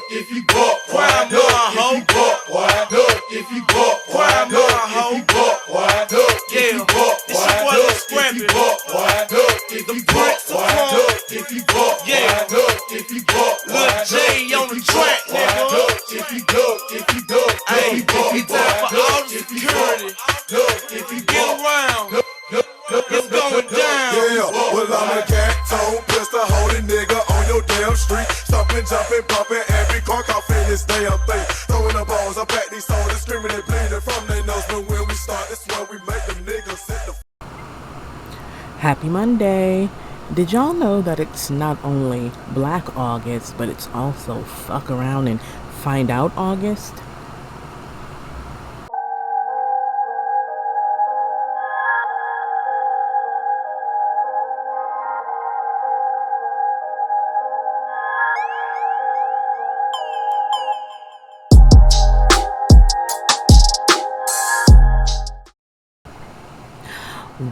if you buck, wind up, if you buck, wind up, if you buck, wind up, if you buck, wind up, if you buck, wind up, if you buck, wind up, if you buck, wind up, if you buck, wind up, if you buck, wind up, J on the track, nigga. if you duck, if you duck, if you buck, It's time for all the security. if you Get around. It's going down. Yeah, well I'm a cat tone, pistol holding nigga on your damn street. Stomping, jumping, pumping, every car off in this damn thing. Throwing the balls, I pack these soldiers, screaming and bleeding from their nose. But when we start, that's where we make them niggas sit the Happy Monday. Did y'all know that it's not only Black August, but it's also fuck around and find out August?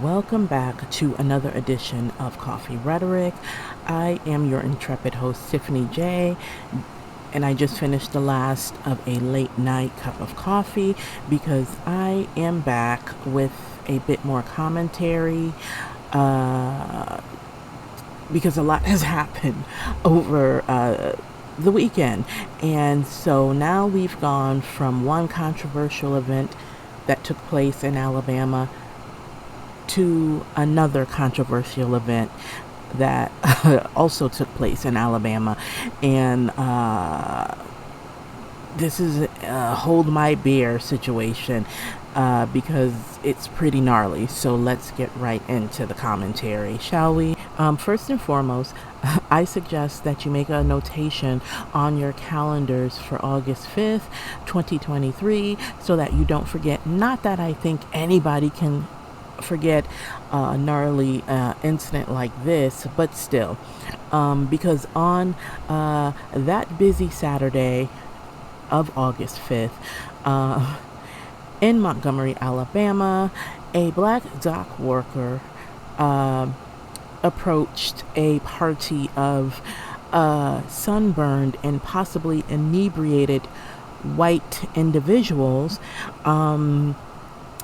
Welcome back to another edition of Coffee Rhetoric. I am your intrepid host, Tiffani J, and I just finished the last of a late night cup of coffee because I am back with a bit more commentary because a lot has happened over the weekend. And so now we've gone from one controversial event that took place in Alabama to another controversial event that also took place in Alabama. And this is a hold my beer situation because it's pretty gnarly. So let's get right into the commentary, shall we? First and foremost, I suggest that you make a notation on your calendars for August 5th, 2023, so that you don't forget. Not that I think anybody can forget a gnarly incident like this, but still, because on that busy Saturday of August 5th, in Montgomery, Alabama, a black dock worker approached a party of sunburned and possibly inebriated white individuals, and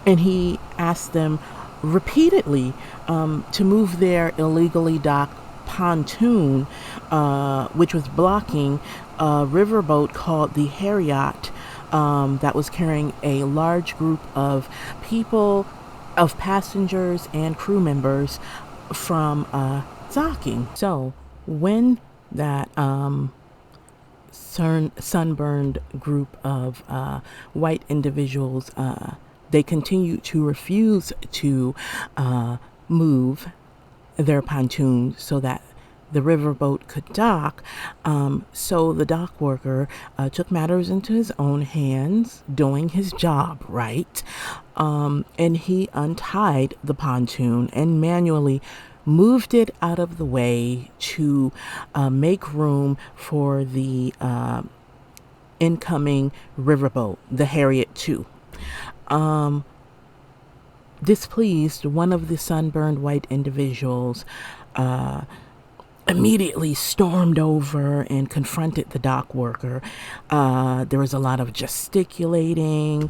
he asked them repeatedly to move their illegally docked pontoon, which was blocking a riverboat called the Harriott that was carrying a large group of people, of passengers and crew members from docking. So when that sunburned group of white individuals they continued to refuse to move their pontoon so that the riverboat could dock. So the dock worker took matters into his own hands, doing his job, right? And he untied the pontoon and manually moved it out of the way to make room for the incoming riverboat, the Harriott II. Displeased, one of the sunburned white individuals immediately stormed over and confronted the dock worker. There was a lot of gesticulating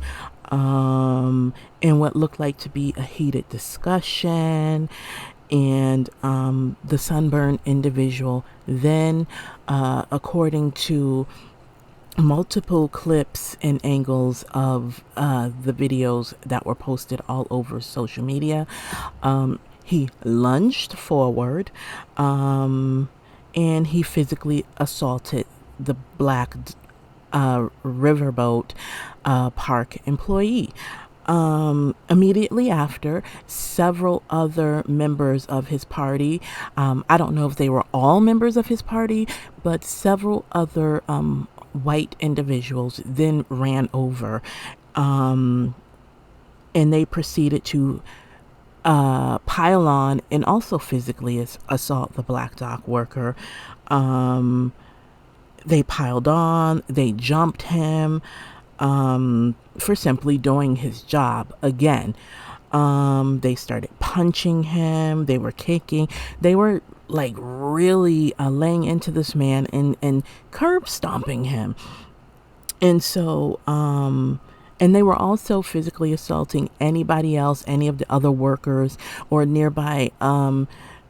and what looked like to be a heated discussion. And the sunburned individual then, according to multiple clips and angles of the videos that were posted all over social media, he lunged forward and he physically assaulted the black Riverboat Park employee. Immediately after, several other members of his party, I don't know if they were all members of his party, but several other white individuals then ran over and they proceeded to pile on and also physically assault the black dock worker. They piled on, they jumped him for simply doing his job again. They started punching him. They were kicking. They were like really laying into this man and curb stomping him. And so, and they were also physically assaulting anybody else, any of the other workers or nearby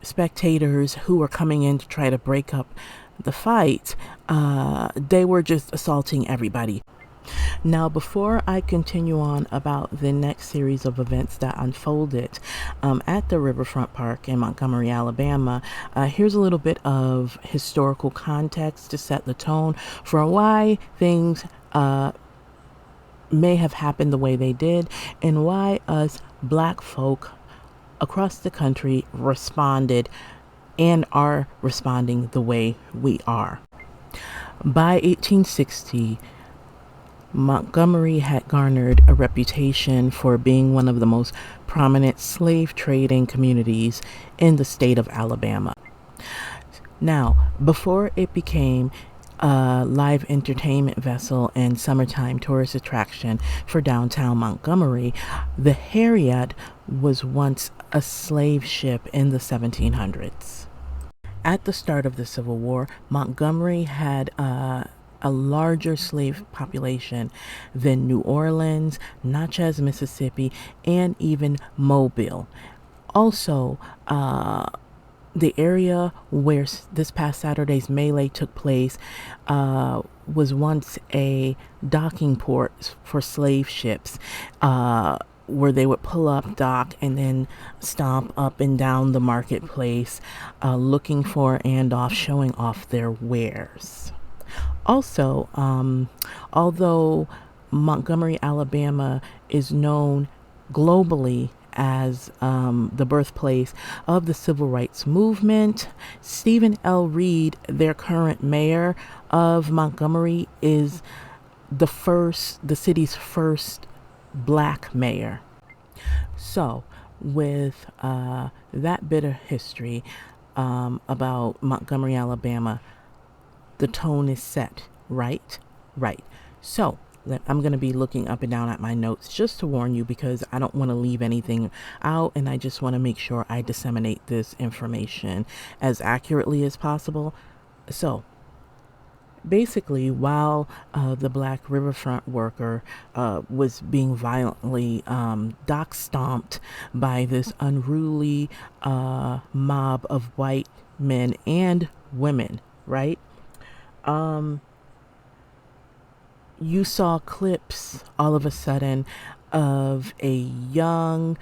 spectators who were coming in to try to break up the fight. They were just assaulting everybody. Now, before I continue on about the next series of events that unfolded at the Riverfront Park in Montgomery, Alabama, here's a little bit of historical context to set the tone for why things may have happened the way they did and why us black folk across the country responded and are responding the way we are. By 1860, Montgomery had garnered a reputation for being one of the most prominent slave trading communities in the state of Alabama. Now, before it became a live entertainment vessel and summertime tourist attraction for downtown Montgomery, the Harriott was once a slave ship in the 1700s. At the start of the Civil War, Montgomery had a larger slave population than New Orleans, Natchez, Mississippi, and even Mobile. Also, the area where this past Saturday's melee took place was once a docking port for slave ships, where they would pull up, dock, and then stomp up and down the marketplace, looking for and showing off their wares. Also, although Montgomery, Alabama is known globally as the birthplace of the civil rights movement, Stephen L. Reed, their current mayor of Montgomery, is the city's first black mayor. So, with that bit of history about Montgomery, Alabama, the tone is set, right? Right. So, I'm going to be looking up and down at my notes just to warn you, because I don't want to leave anything out, and I just want to make sure I disseminate this information as accurately as possible. So, basically, while the black riverfront worker was being violently dock stomped by this unruly mob of white men and women, right? You saw clips all of a sudden of a young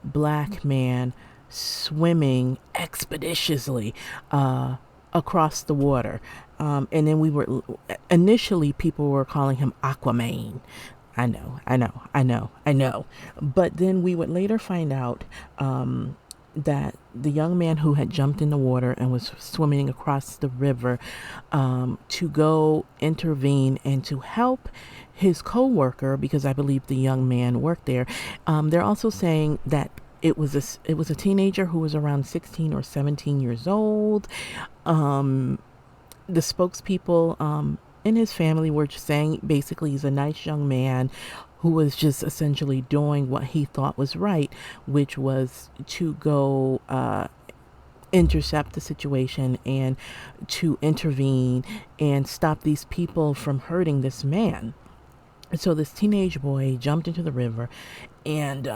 black man swimming expeditiously across the water. And then initially people were calling him Aquaman. I know. But then we would later find out that the young man who had jumped in the water and was swimming across the river to go intervene and to help his co-worker, because I believe the young man worked there. They're also saying that it was a teenager who was around 16 or 17 years old. The spokespeople in his family were just saying basically he's a nice young man who was just essentially doing what he thought was right, which was to go intercept the situation and to intervene and stop these people from hurting this man. So this teenage boy jumped into the river and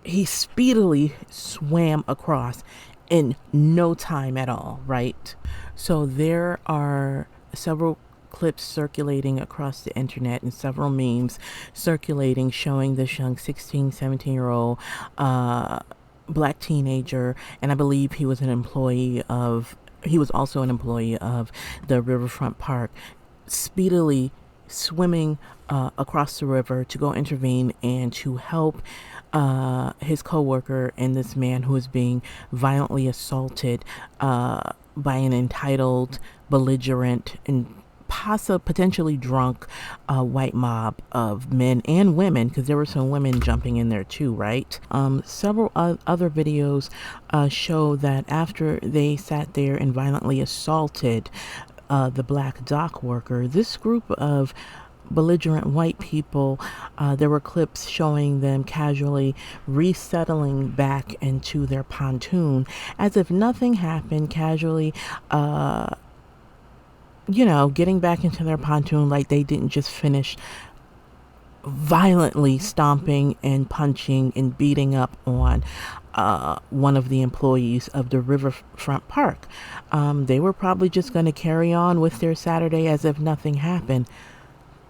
he speedily swam across in no time at all, right? So there are several clips circulating across the internet and several memes circulating showing this young 16, 17-year-old black teenager, and I believe he was also an employee of the Riverfront Park, speedily swimming across the river to go intervene and to help his co-worker and this man who is being violently assaulted by an entitled, belligerent, and potentially drunk white mob of men and women, because there were some women jumping in there too, right? Several other videos show that after they sat there and violently assaulted the black dock worker, this group of belligerent white people. There were clips showing them casually resettling back into their pontoon as if nothing happened, casually, getting back into their pontoon like they didn't just finish violently stomping and punching and beating up on one of the employees of the Riverfront Park. They were probably just going to carry on with their Saturday as if nothing happened.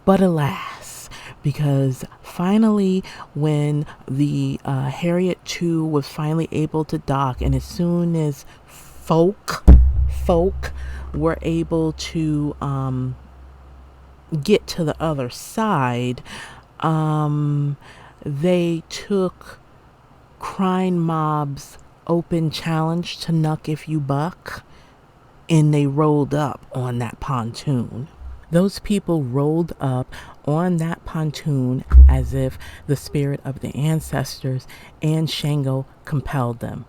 But alas, because finally when the Harriott II was finally able to dock, and as soon as folk were able to get to the other side, they took Crime Mob's open challenge to Nuck If You Buck, and they rolled up on that pontoon. Those people rolled up on that pontoon as if the spirit of the ancestors and Shango compelled them.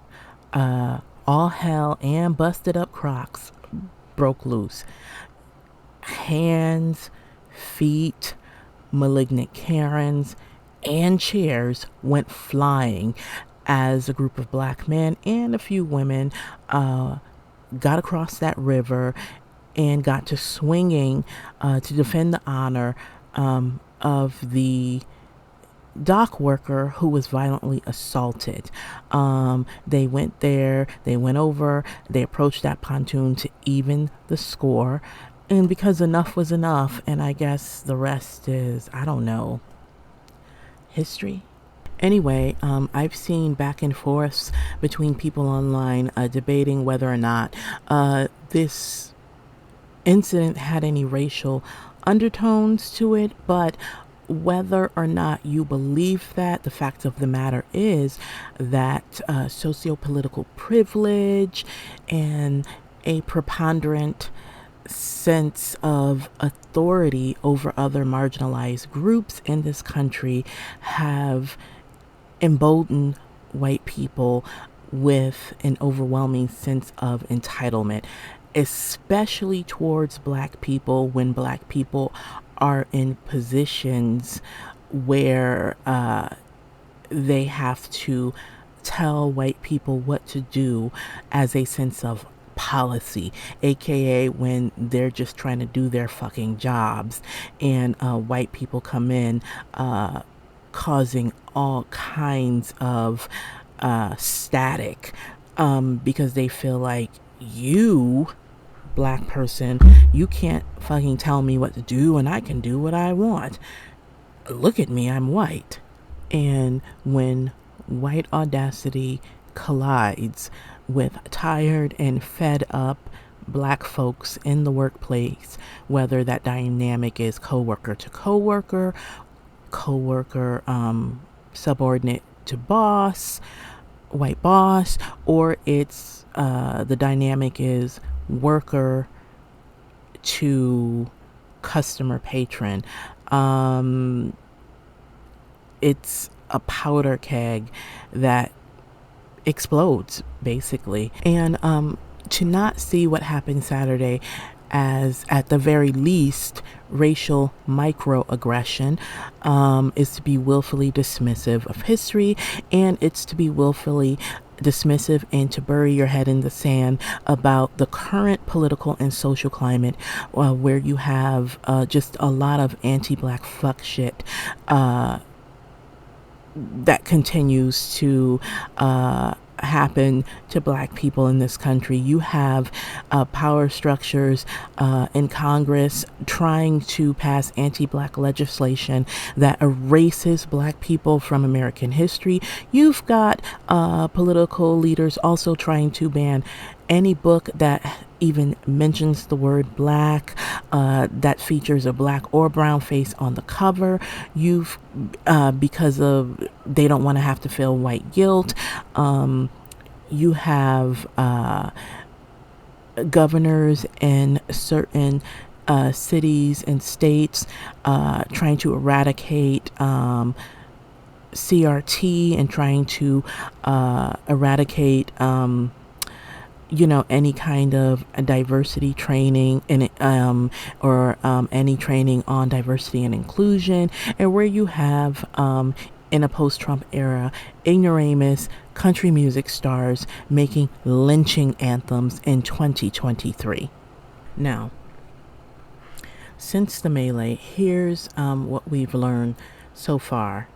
All hell and busted up Crocs broke loose. Hands, feet, malignant Karens, and chairs went flying as a group of black men and a few women got across that river and got to swinging to defend the honor of the dock worker who was violently assaulted. They went there, they went over, they approached that pontoon to even the score. And because enough was enough, and I guess the rest is, I don't know, history. Anyway, I've seen back and forths between people online debating whether or not this incident had any racial undertones to it, but whether or not you believe that, the fact of the matter is that socio-political privilege and a preponderant sense of authority over other marginalized groups in this country have emboldened white people with an overwhelming sense of entitlement, especially towards black people when black people are in positions where they have to tell white people what to do as a sense of policy, aka when they're just trying to do their fucking jobs, and white people come in causing all kinds of static because they feel like, you black person, you can't fucking tell me what to do and I can do what I want. Look at me, I'm white. And when white audacity collides with tired and fed up black folks in the workplace, whether that dynamic is coworker to coworker, subordinate to boss, white boss, or it's the dynamic is worker to customer patron, it's a powder keg that explodes basically. And to not see what happened Saturday as, at the very least, racial microaggression is to be willfully dismissive of history, and it's to be willfully dismissive and to bury your head in the sand about the current political and social climate, where you have just a lot of anti-black fuck shit that continues to happen to black people in this country. You have power structures in Congress trying to pass anti-black legislation that erases black people from American history. You've got political leaders also trying to ban any book that even mentions the word black, that features a black or brown face on the cover. You've because of they don't want to have to feel white guilt. You have governors in certain cities and states trying to eradicate CRT and trying to eradicate any kind of diversity training and any training on diversity and inclusion, and where you have in a post-Trump era ignoramus country music stars making lynching anthems in 2023. Now, since the melee, here's what we've learned so far.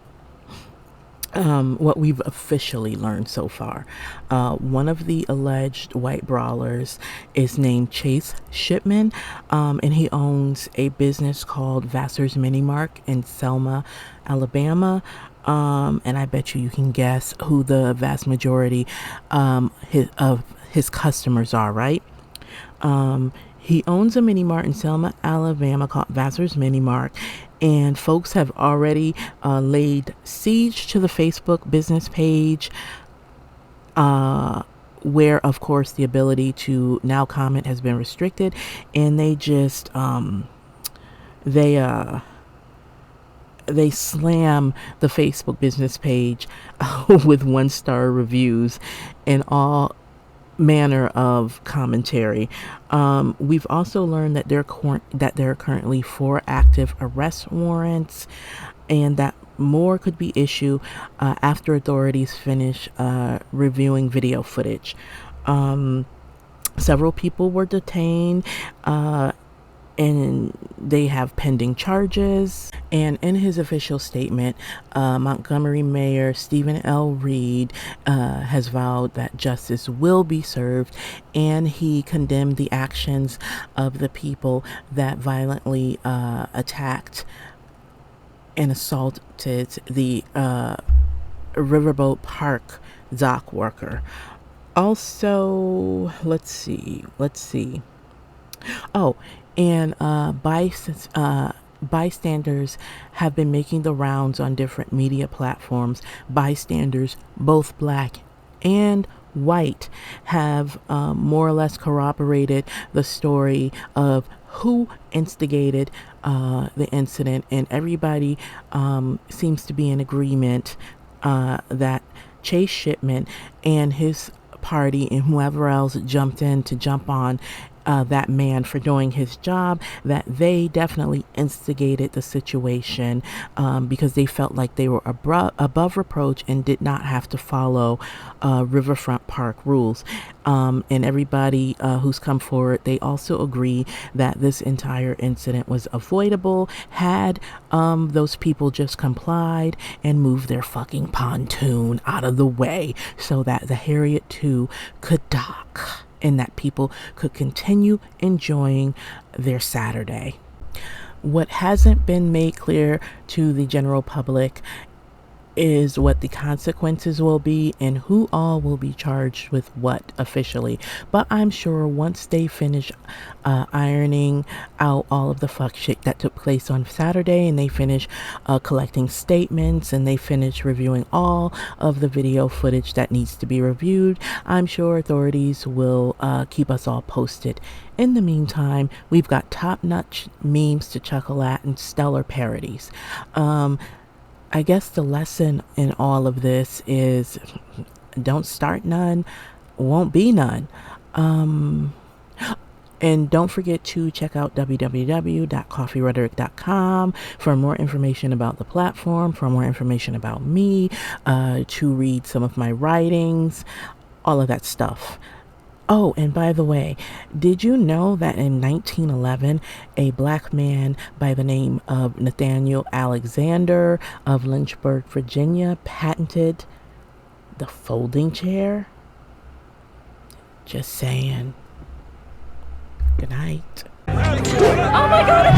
What we've officially learned so far. One of the alleged white brawlers is named Chase Shipman, and he owns a business called Vassar's Mini Mark in Selma, Alabama. And I bet you can guess who the vast majority of his customers are, right? He owns a mini mart in Selma, Alabama called Vassar's Mini Mark, and folks have already laid siege to the Facebook business page, where, of course, the ability to now comment has been restricted, and they just they slam the Facebook business page with 1-star reviews and all manner of commentary. We've also learned that there are currently 4 active arrest warrants, and that more could be issued after authorities finish reviewing video footage. Several people were detained, and they have pending charges. And in his official statement, Montgomery Mayor Stephen L. Reed has vowed that justice will be served, and he condemned the actions of the people that violently attacked and assaulted the Riverboat Park dock worker. Also, let's see. Oh, and bystanders have been making the rounds on different media platforms. Bystanders, both black and white, have more or less corroborated the story of who instigated the incident, and everybody seems to be in agreement that Chase Shipman and his party and whoever else jumped in to jump on that man for doing his job, that they definitely instigated the situation because they felt like they were above reproach and did not have to follow Riverfront Park rules. And everybody who's come forward, they also agree that this entire incident was avoidable had those people just complied and moved their fucking pontoon out of the way so that the Harriott II could dock and that people could continue enjoying their Saturday. What hasn't been made clear to the general public is what the consequences will be and who all will be charged with what officially. But I'm sure once they finish ironing out all of the fuck shit that took place on Saturday, and they finish collecting statements, and they finish reviewing all of the video footage that needs to be reviewed, I'm sure authorities will keep us all posted. In the meantime, we've got top-notch memes to chuckle at and stellar parodies. I guess the lesson in all of this is don't start none, won't be none. And don't forget to check out www.coffeerhetoric.com for more information about the platform, for more information about me, to read some of my writings, all of that stuff. Oh, and by the way, did you know that in 1911, a black man by the name of Nathaniel Alexander of Lynchburg, Virginia, patented the folding chair? Just saying. Good night. Oh my God!